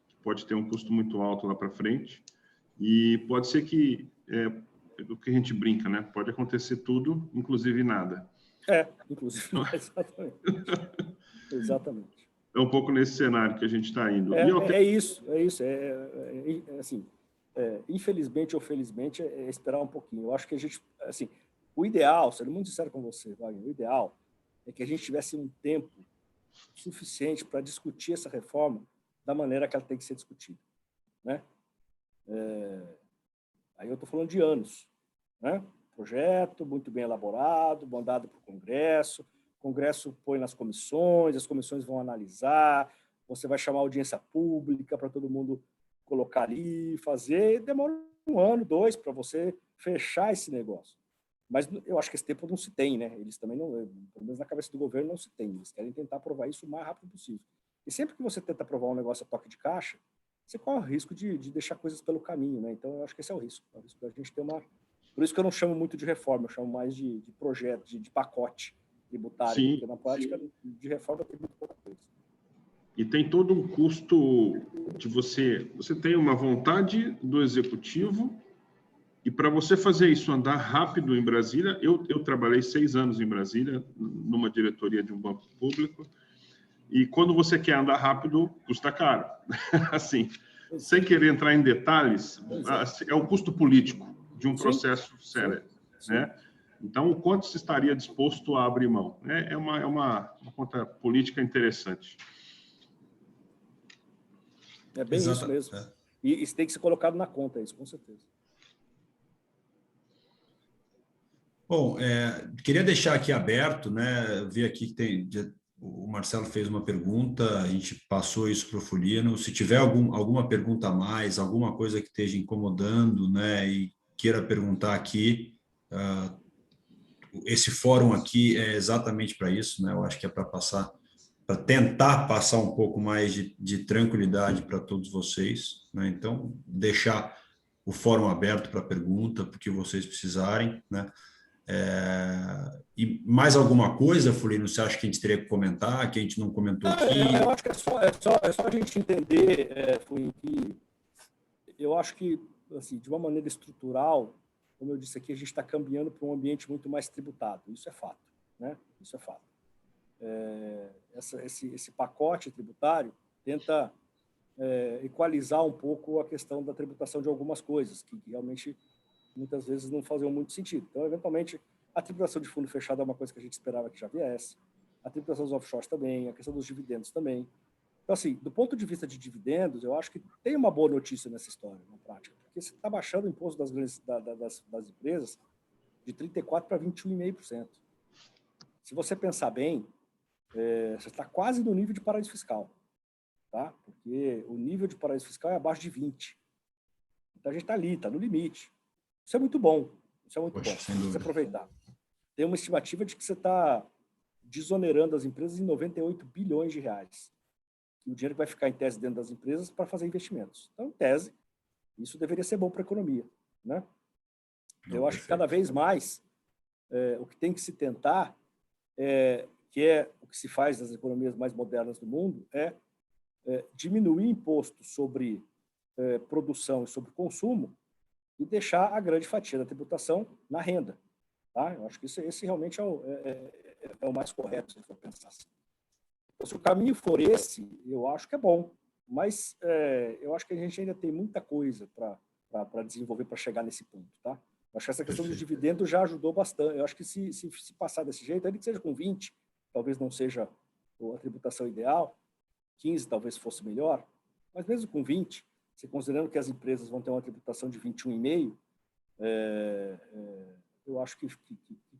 Speaker 4: que pode ter um custo muito alto lá para frente, e pode ser que, do que a gente brinca, né? Pode acontecer tudo, inclusive nada.
Speaker 3: Inclusive, exatamente. Exatamente.
Speaker 4: É um pouco nesse cenário que a gente está indo.
Speaker 3: É isso. Assim, infelizmente ou felizmente, é esperar um pouquinho. Eu acho que a gente, assim, o ideal, sendo muito sincero com você, Wagner, o ideal é que a gente tivesse um tempo suficiente para discutir essa reforma da maneira que ela tem que ser discutida, né? Aí eu estou falando de anos, né? Projeto muito bem elaborado, mandado para o Congresso põe nas comissões, as comissões vão analisar, você vai chamar audiência pública para todo mundo colocar ali, fazer, e demora 1 ano, 2, para você fechar esse negócio. Mas eu acho que esse tempo não se tem, né? Eles também não, pelo menos na cabeça do governo não se tem, eles querem tentar aprovar isso o mais rápido possível. E sempre que você tenta aprovar um negócio a toque de caixa, você corre o risco de deixar coisas pelo caminho, né? Então, eu acho que esse é o risco da gente ter uma... Por isso que eu não chamo muito de reforma, eu chamo mais de projeto, de pacote tributário,
Speaker 4: sim,
Speaker 3: porque na prática de reforma tem muito pouca coisa.
Speaker 4: E tem todo um custo de você tem uma vontade do executivo, e para você fazer isso andar rápido em Brasília, eu trabalhei 6 anos em Brasília, numa diretoria de um banco público, e quando você quer andar rápido, custa caro. Assim, sem querer entrar em detalhes, é o custo político de um processo sério, né? Então, o quanto se estaria disposto a abrir mão? É uma conta política interessante.
Speaker 3: É bem isso mesmo. E isso tem que ser colocado na conta, isso, com certeza.
Speaker 2: Bom, queria deixar aqui aberto, né? Eu vi aqui que o Marcelo fez uma pergunta, a gente passou isso para o Fulino. Se tiver alguma pergunta a mais, alguma coisa que esteja incomodando, né, e queira perguntar aqui, esse fórum aqui é exatamente para isso, né? Eu acho que é para tentar passar um pouco mais de tranquilidade para todos vocês, né? Então, deixar o fórum aberto para pergunta, porque vocês precisarem, né? E mais alguma coisa, Fulino, você acha que a gente teria que comentar, que a gente não comentou aqui?
Speaker 3: Eu acho que é só a gente entender, que eu acho que, assim, de uma maneira estrutural, como eu disse aqui, a gente está caminhando para um ambiente muito mais tributado. Isso é fato, né? Isso é fato. Esse pacote tributário tenta equalizar um pouco a questão da tributação de algumas coisas, que realmente muitas vezes não faziam muito sentido. Então, eventualmente, a tributação de fundo fechado é uma coisa que a gente esperava que já viesse, a tributação dos offshores também, a questão dos dividendos também. Então, assim, do ponto de vista de dividendos, eu acho que tem uma boa notícia nessa história, na prática, porque você está baixando o imposto das empresas de 34% para 21,5%. Se você pensar bem, você está quase no nível de paraíso fiscal, tá? Porque o nível de paraíso fiscal é abaixo de 20%. Então, a gente está ali, está no limite. Isso é muito bom. Isso é muito bom. Você aproveitar. Tem uma estimativa de que você está desonerando as empresas em 98 bilhões de reais. E o dinheiro vai ficar, em tese, dentro das empresas para fazer investimentos. Então, em tese, isso deveria ser bom para a economia, né? Eu acho que cada vez mais o que tem que se tentar, que é o que se faz nas economias mais modernas do mundo, diminuir imposto sobre produção e sobre consumo e deixar a grande fatia da tributação na renda. Tá? Eu acho que esse realmente é o mais correto, se for pensar assim. Então, se o caminho for esse, eu acho que é bom, mas eu acho que a gente ainda tem muita coisa para desenvolver para chegar nesse ponto. Tá? Eu acho que essa questão dos dividendos já ajudou bastante. Eu acho que se passar desse jeito, ainda que seja com 20, talvez não seja a tributação ideal, 15 talvez fosse melhor, mas mesmo com 20, se considerando que as empresas vão ter uma tributação de 21,5%, eu acho que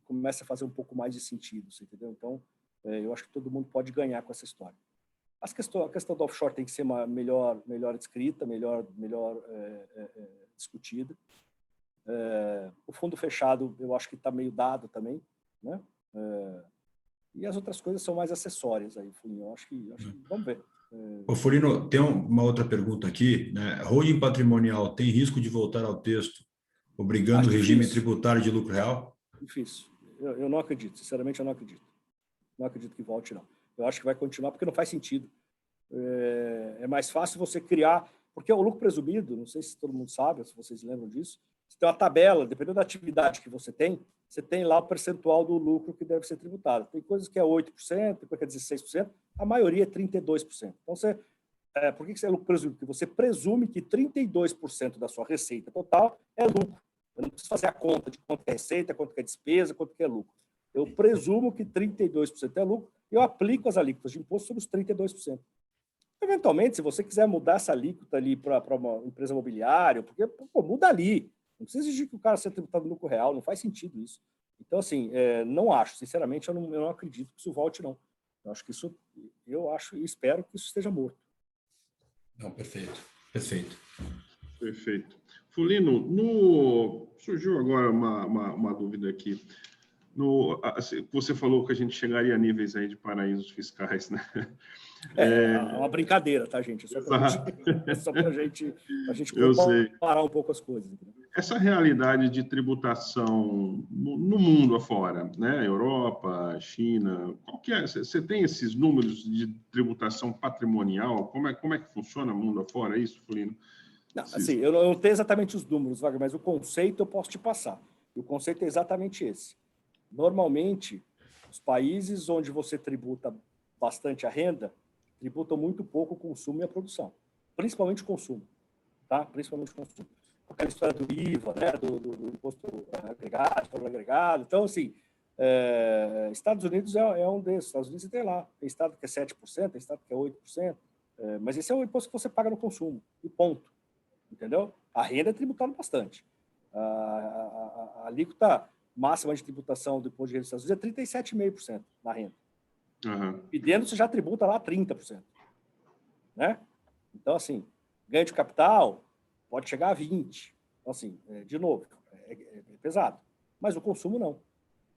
Speaker 3: começa a fazer um pouco mais de sentido, você entendeu? Então, eu acho que todo mundo pode ganhar com essa história. A questão do offshore tem que ser melhor descrita, melhor discutida. O fundo fechado, eu acho que está meio dado também, né? E as outras coisas são mais acessórias aí, eu acho que vamos ver.
Speaker 2: Ô, Fulino, tem uma outra pergunta aqui, né? Holding patrimonial tem risco de voltar ao texto, obrigando o regime tributário de lucro real?
Speaker 3: Difícil. Eu não acredito, sinceramente eu não acredito. Não acredito que volte, não. Eu acho que vai continuar porque não faz sentido. É mais fácil você criar, porque o lucro presumido, não sei se todo mundo sabe, se vocês lembram disso, você tem uma tabela, dependendo da atividade que você tem lá o percentual do lucro que deve ser tributado. Tem coisas que é 8%, tem coisa que é 16%, a maioria é 32%. Então, por que é lucro presumido? Porque você presume que 32% da sua receita total é lucro. Eu não preciso fazer a conta de quanto é receita, quanto é despesa, quanto é lucro. Eu presumo que 32% é lucro e eu aplico as alíquotas de imposto sobre os 32%. Eventualmente, se você quiser mudar essa alíquota ali para uma empresa imobiliária, porque muda ali. Não precisa exigir que o cara seja tributado no lucro real, não faz sentido isso. Então, assim, não acho, sinceramente, eu não acredito que isso volte, não. Eu acho e espero que isso esteja morto.
Speaker 2: Não, perfeito. Perfeito.
Speaker 4: Fulino, surgiu agora uma dúvida aqui. Você falou que a gente chegaria a níveis aí de paraísos fiscais, né?
Speaker 3: É uma brincadeira, tá, gente? É só para a gente comparar um pouco as coisas. Entendeu?
Speaker 4: Essa realidade de tributação no mundo afora, né? Europa, China, qual que é? Você tem esses números de tributação patrimonial? Como é que funciona o mundo afora, isso, Fulino?
Speaker 3: Não, assim, eu não tenho exatamente os números, Wagner, mas o conceito eu posso te passar. E o conceito é exatamente esse. Normalmente, os países onde você tributa bastante a renda, tributam muito pouco o consumo e a produção. Principalmente o consumo. Tá? Principalmente o consumo. Aquela história do IVA, né? do imposto agregado, valor agregado. Então, assim, Estados Unidos é um desses. Estados Unidos você tem lá. Tem estado que é 7%, tem estado que é 8%. Mas esse é o imposto que você paga no consumo, e ponto. Entendeu? A renda é tributada bastante. A alíquota máxima de tributação do imposto de renda dos Estados Unidos é 37,5% na renda.
Speaker 4: Aham.
Speaker 3: Pedindo, você já tributa lá 30%. Né? Então, assim, ganho de capital pode chegar a 20%. Então, assim, de novo, é pesado. Mas o consumo não.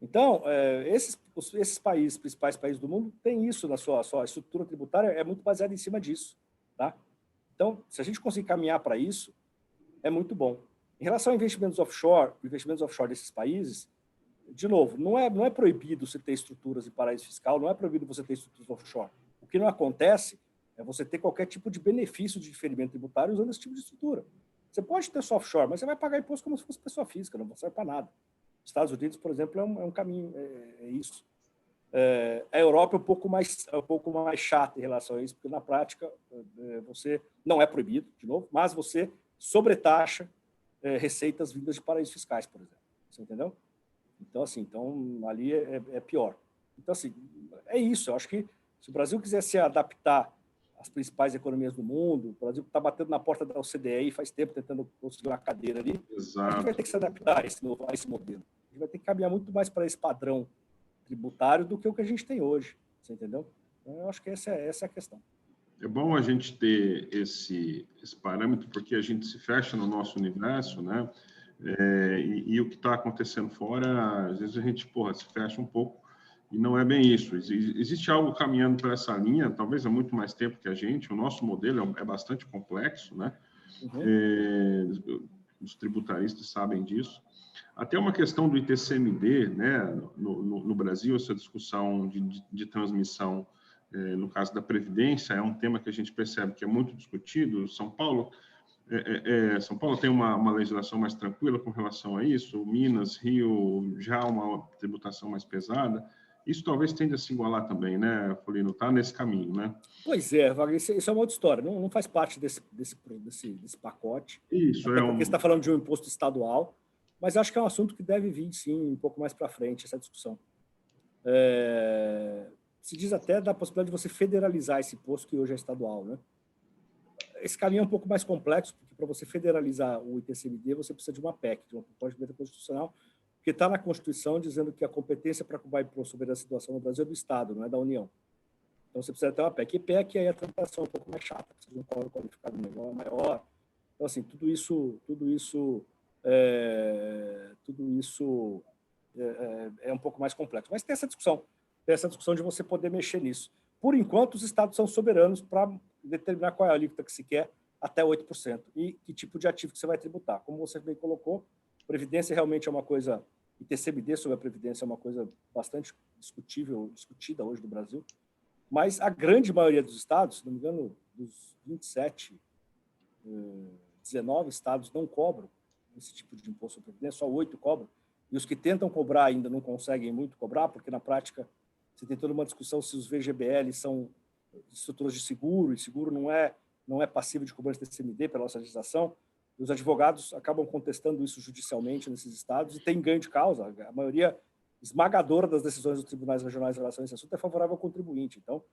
Speaker 3: Então, esses países, principais países do mundo, têm isso na sua estrutura tributária, é muito baseada em cima disso. Tá? Então, se a gente conseguir caminhar para isso, é muito bom. Em relação a investimentos offshore desses países, de novo, não é proibido você ter estruturas em paraíso fiscal, não é proibido você ter estruturas offshore. O que não acontece é você ter qualquer tipo de benefício de diferimento tributário usando esse tipo de estrutura. Você pode ter só offshore, mas você vai pagar imposto como se fosse pessoa física, não serve para nada. Estados Unidos, por exemplo, é um caminho, é isso. A Europa é um pouco mais chata em relação a isso, porque na prática você não é proibido, de novo, mas você sobretaxa receitas vindas de paraísos fiscais, por exemplo. Você entendeu? Então, assim, ali é pior. Então, assim, é isso. Eu acho que se o Brasil quiser se adaptar às principais economias do mundo, o Brasil está batendo na porta da OCDE faz tempo tentando conseguir uma cadeira ali,
Speaker 4: Exato.
Speaker 3: a gente vai ter que se adaptar a esse modelo. A gente vai ter que caminhar muito mais para esse padrão tributário do que o que a gente tem hoje. Você entendeu? Então, eu acho que essa é a questão.
Speaker 4: É bom a gente ter esse parâmetro, porque a gente se fecha no nosso universo, né? E o que está acontecendo fora, às vezes a gente, se fecha um pouco, e não é bem isso. Existe algo caminhando para essa linha, talvez há muito mais tempo que a gente. O nosso modelo é bastante complexo, né? Uhum. Os tributaristas sabem disso. Até uma questão do ITCMD, né? No Brasil, essa discussão de transmissão, no caso da Previdência, é um tema que a gente percebe que é muito discutido. São Paulo tem uma legislação mais tranquila com relação a isso, Minas, Rio, já uma tributação mais pesada. Isso talvez tende a se igualar também, né, Folino? Está nesse caminho, né?
Speaker 3: Pois é, Wagner, isso é uma outra história. Não faz parte desse pacote.
Speaker 4: Isso,
Speaker 3: até porque você está falando de um imposto estadual, mas acho que é um assunto que deve vir, sim, um pouco mais para frente, essa discussão. Se diz até da possibilidade de você federalizar esse imposto que hoje é estadual, né? Esse caminho é um pouco mais complexo, porque para você federalizar o ITCMD, você precisa de uma PEC, de uma proposta de emenda constitucional, porque está na Constituição dizendo que a competência para cobrar imposto sobre a situação no Brasil é do Estado, não é da União. Então, você precisa ter uma PEC. E PEC, aí a tramitação é um pouco mais chata, precisa de um quórum qualificado maior. Então, assim, tudo isso é um pouco mais complexo. Mas tem essa discussão de você poder mexer nisso. Por enquanto, os estados são soberanos para determinar qual é a alíquota que se quer até 8% e que tipo de ativo que você vai tributar. Como você bem colocou, Previdência realmente é uma coisa, ITCMD sobre a Previdência é uma coisa bastante discutida hoje no Brasil, mas a grande maioria dos estados, se não me engano, dos 27, 19 estados não cobram esse tipo de imposto sobre a Previdência, só 8 cobram, e os que tentam cobrar ainda não conseguem muito cobrar, porque na prática você tem toda uma discussão se os VGBL são estruturas de seguro, e seguro não é passivo de cobrança de TCMD pela nossa legislação. Os advogados acabam contestando isso judicialmente nesses estados e tem ganho de causa. A maioria esmagadora das decisões dos tribunais regionais em relação a esse assunto é favorável ao contribuinte. Então,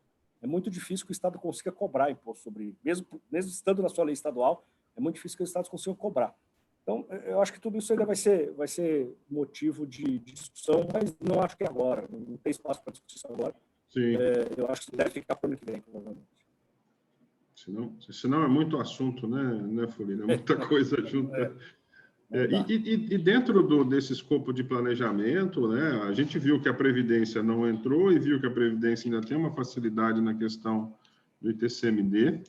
Speaker 3: é muito difícil que o Estado consiga cobrar imposto sobre... Mesmo estando na sua lei estadual, é muito difícil que os Estados consigam cobrar. Então, eu acho que tudo isso ainda vai ser motivo de discussão, mas não acho que é agora. Não tem espaço para discussão agora.
Speaker 4: Sim.
Speaker 3: Eu acho que deve ficar para o ano que vem, provavelmente.
Speaker 4: Senão é muito assunto, né, Folino? É muita coisa junta. E dentro desse escopo de planejamento, né, a gente viu que a Previdência não entrou e viu que a Previdência ainda tem uma facilidade na questão do ITCMD.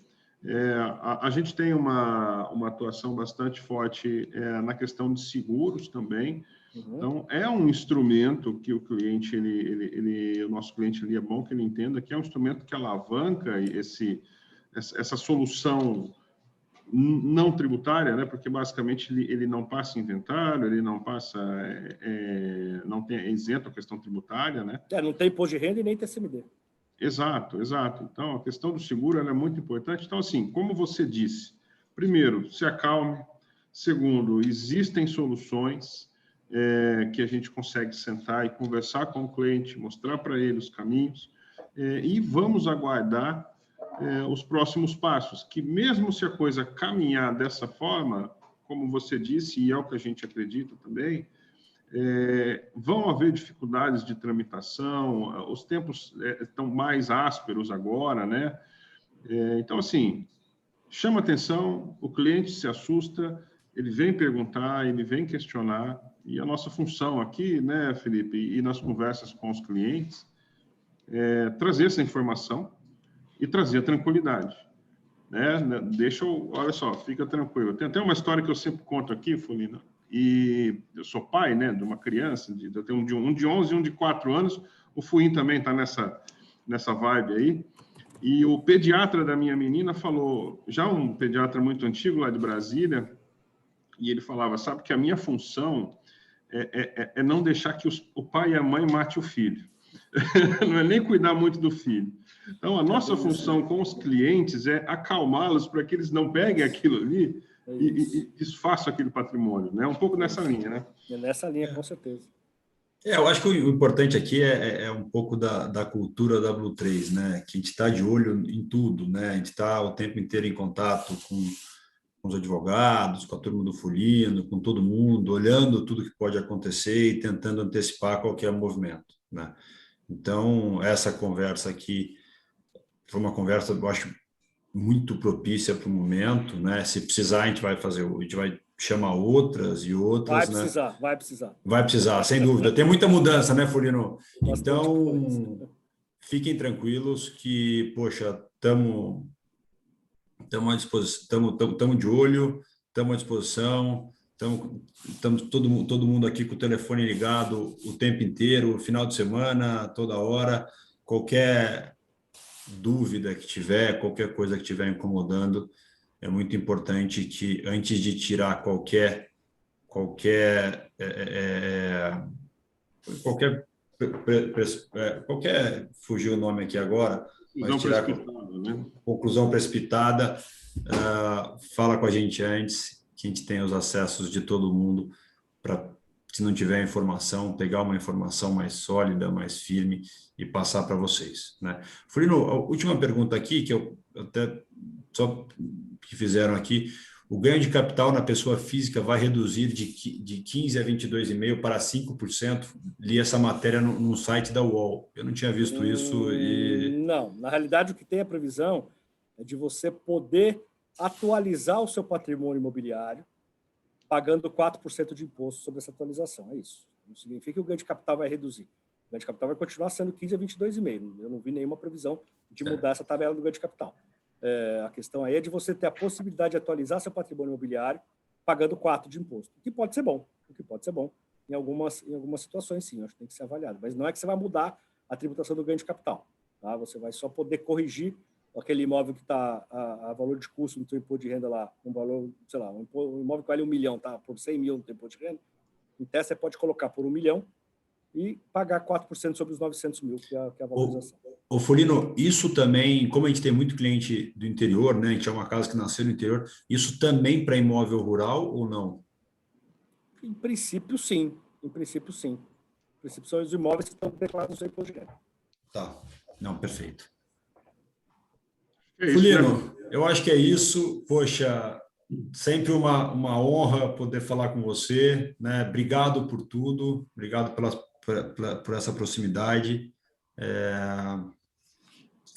Speaker 4: A gente tem uma atuação bastante forte na questão de seguros também. Uhum. Então, é um instrumento que o cliente, o nosso cliente ali é bom que ele entenda que é um instrumento que alavanca essa solução não tributária, né? Porque basicamente ele não passa inventário, ele não passa, não tem isento a questão tributária, né?
Speaker 3: Não tem imposto de renda e nem TCMD.
Speaker 4: Exato. Então, a questão do seguro ela é muito importante. Então, assim, como você disse, primeiro, se acalme. Segundo, existem soluções que a gente consegue sentar e conversar com o cliente, mostrar para ele os caminhos, e vamos aguardar os próximos passos, que mesmo se a coisa caminhar dessa forma, como você disse, e é o que a gente acredita também, vão haver dificuldades de tramitação, os tempos estão mais ásperos agora, né? Então, assim, chama atenção, o cliente se assusta, ele vem perguntar, ele vem questionar, e a nossa função aqui, né, Felipe, e nas conversas com os clientes, é trazer essa informação e trazer a tranquilidade, né? Olha só, fica tranquilo. Tem até uma história que eu sempre conto aqui, Fulino, e eu sou pai, né, de uma criança, eu tenho um de 11 e um de 4 anos, o Fuim também está nessa vibe aí, e o pediatra da minha menina falou, já um pediatra muito antigo lá de Brasília, e ele falava, sabe que a minha função é não deixar que o pai e a mãe mate o filho. Não é nem cuidar muito do filho. Então, a nossa função com os clientes é acalmá-los para que eles não peguem aquilo ali e desfaçam aquele patrimônio, né? Um pouco nessa linha, né?
Speaker 3: É nessa linha, com certeza.
Speaker 2: Eu acho que o importante aqui é um pouco da cultura da Blue 3, né? Que a gente está de olho em tudo, né? A gente está o tempo inteiro em contato com os advogados, com a turma do Fulino, com todo mundo, olhando tudo que pode acontecer e tentando antecipar qualquer movimento, né? Então, essa conversa aqui foi uma conversa, eu acho, muito propícia para o momento, né? Se precisar, a gente vai chamar outras e outras,
Speaker 3: vai precisar.
Speaker 2: Vai precisar, sem dúvida. Tem muita mudança, né, Fulino?
Speaker 3: Bastante
Speaker 2: Então,
Speaker 3: coisa.
Speaker 2: fiquem tranquilos que, poxa, estamos à disposição, estamos de olho, estamos à disposição, estamos todo mundo aqui com o telefone ligado o tempo inteiro, final de semana, toda hora, qualquer dúvida que tiver, qualquer coisa que estiver incomodando, é muito importante que antes de tirar qualquer fugiu o nome aqui agora, mas tirar conclusão precipitada, fala com a gente antes, que a gente tem os acessos de todo mundo para, se não tiver informação, pegar uma informação mais sólida, mais firme e passar para vocês, né? Fulino, a última pergunta aqui, que eu até só que fizeram aqui, o ganho de capital na pessoa física vai reduzir de 15% a 22,5% para 5%. Li essa matéria no site da UOL. Eu não tinha visto isso.
Speaker 3: Não, na realidade, o que tem a previsão é de você poder atualizar o seu patrimônio imobiliário pagando 4% de imposto sobre essa atualização. É isso. Não significa que o ganho de capital vai reduzir. O ganho de capital vai continuar sendo 15% a 22,5%. Eu não vi nenhuma previsão de mudar essa tabela do ganho de capital. A questão aí é de você ter a possibilidade de atualizar seu patrimônio imobiliário pagando 4% de imposto, o que pode ser bom, em algumas situações, sim, acho que tem que ser avaliado, mas não é que você vai mudar a tributação do ganho de capital, tá? Você vai só poder corrigir aquele imóvel que está a valor de custo no seu imposto de renda lá, um valor, sei lá, um imóvel que vale 1 milhão, tá? Por 100 mil no seu imposto de renda, em tese você pode colocar por 1 milhão e pagar 4% sobre os 900 mil, que é a valorização.
Speaker 2: Ô, Fulino, isso também, como a gente tem muito cliente do interior, né? A gente é uma casa que nasceu no interior, isso também para imóvel rural ou não?
Speaker 3: Em princípio, sim. Em princípio, são os imóveis que estão declarados no seu imposto de renda.
Speaker 2: Tá. Não, perfeito.
Speaker 4: Isso,
Speaker 2: Fulino,
Speaker 4: né?
Speaker 2: eu acho que é isso. Poxa, sempre uma honra poder falar com você, né? Obrigado por tudo, obrigado por essa proximidade.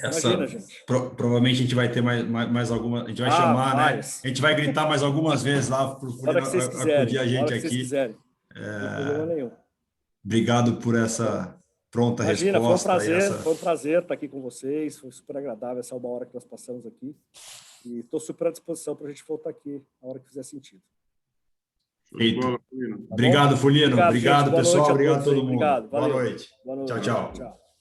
Speaker 3: Imagina, gente.
Speaker 2: Provavelmente a gente vai ter mais alguma, a gente vai chamar,
Speaker 3: várias.
Speaker 2: né? A gente vai gritar mais algumas vezes lá para acudir a gente aqui.
Speaker 3: Não tem problema nenhum.
Speaker 2: Obrigado por essa pronta
Speaker 3: Imagina,
Speaker 2: resposta.
Speaker 3: Foi um prazer estar aqui com vocês, foi super agradável essa uma hora que nós passamos aqui. E estou super à disposição para a gente voltar aqui a hora que fizer sentido.
Speaker 2: Feito. Obrigado, Fulino. Obrigado, pessoal. Obrigado a todo mundo.
Speaker 3: Obrigado.
Speaker 2: Boa noite.
Speaker 3: Boa noite.
Speaker 2: Tchau, tchau.
Speaker 3: Tchau.